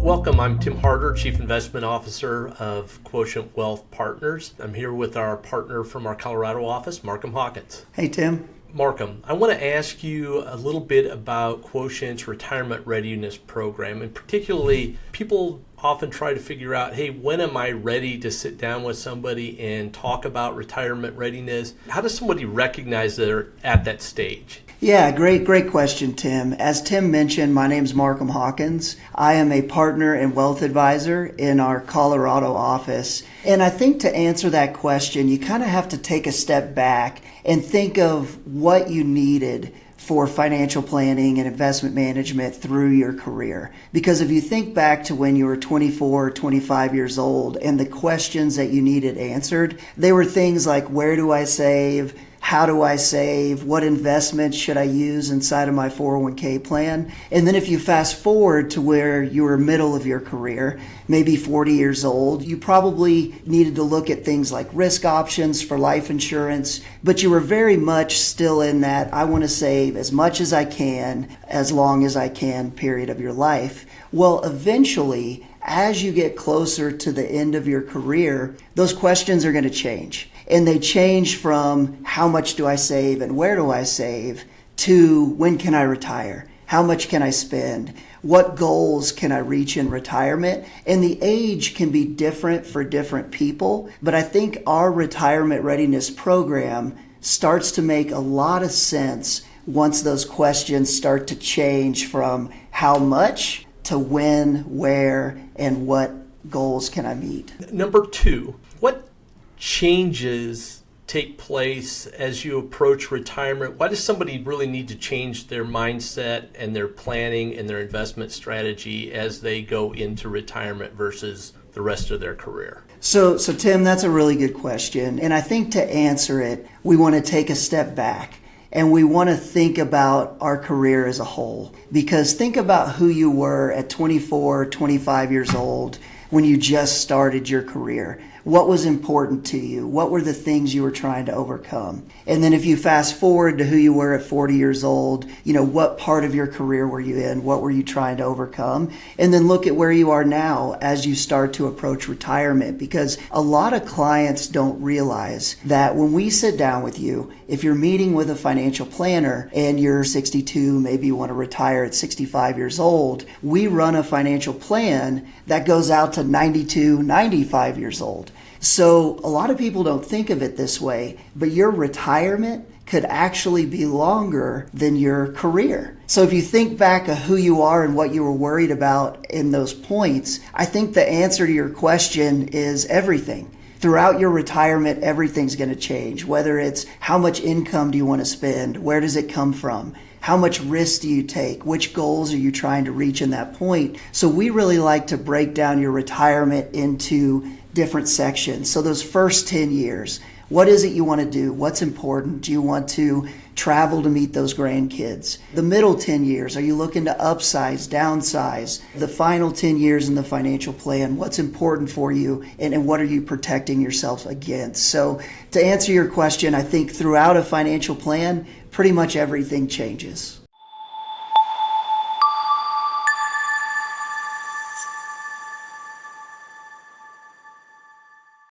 Welcome, I'm Tim Harder, Chief Investment Officer of Quotient Wealth Partners. I'm here with our partner from our Colorado office, Markham Hawkins. Hey, Tim. Markham, I want to ask you a little bit about Quotient's Retirement Readiness Program, and particularly people often try to figure out, hey, when am I ready to sit down with somebody and talk about retirement readiness? How does somebody recognize they're at that stage? Yeah, great question, Tim. As Tim mentioned, my name's Markham Hawkins. I am a partner and wealth advisor in our Colorado office. And I think to answer that question, you kind of have to take a step back and think of what you needed for financial planning and investment management through your career. Because if you think back to when you were 24, 25 years old and the questions that you needed answered, they were things like, where do I save? How do I save? What investments should I use inside of my 401k plan? And then if you fast forward to where you were middle of your career, maybe 40 years old, you probably needed to look at things like risk options for life insurance, but you were very much still in that I want to save as much as I can, as long as I can period of your life. Well, eventually, as you get closer to the end of your career, those questions are going to change. And they change from how much do I save and where do I save to when can I retire? How much can I spend? What goals can I reach in retirement? And the age can be different for different people, but I think our retirement readiness program starts to make a lot of sense once those questions start to change from how much to when, where, and what goals can I meet. Number two, what changes take place as you approach retirement? Why does somebody really need to change their mindset and their planning and their investment strategy as they go into retirement versus the rest of their career? So Tim, that's a really good question. And I think to answer it, we want to take a step back. And we want to think about our career as a whole. Because think about who you were at 24, 25 years old when you just started your career. What was important to you? What were the things you were trying to overcome? And then if you fast forward to who you were at 40 years old, what part of your career were you in? What were you trying to overcome? And then look at where you are now as you start to approach retirement. Because a lot of clients don't realize that when we sit down with you, if you're meeting with a financial planner and you're 62, maybe you want to retire at 65 years old, we run a financial plan that goes out to 92, 95 years old. So a lot of people don't think of it this way, but your retirement could actually be longer than your career. So if you think back of who you are and what you were worried about in those points, I think the answer to your question is everything. Throughout your retirement, everything's going to change, whether it's how much income do you want to spend, where does it come from, how much risk do you take, which goals are you trying to reach in that point. So we really like to break down your retirement into different sections. So those first 10 years, what is it you want to do? What's important? Do you want to travel to meet those grandkids? The middle 10 years, are you looking to upsize, downsize? The final 10 years in the financial plan, what's important for you and what are you protecting yourself against? So to answer your question, I think throughout a financial plan, pretty much everything changes.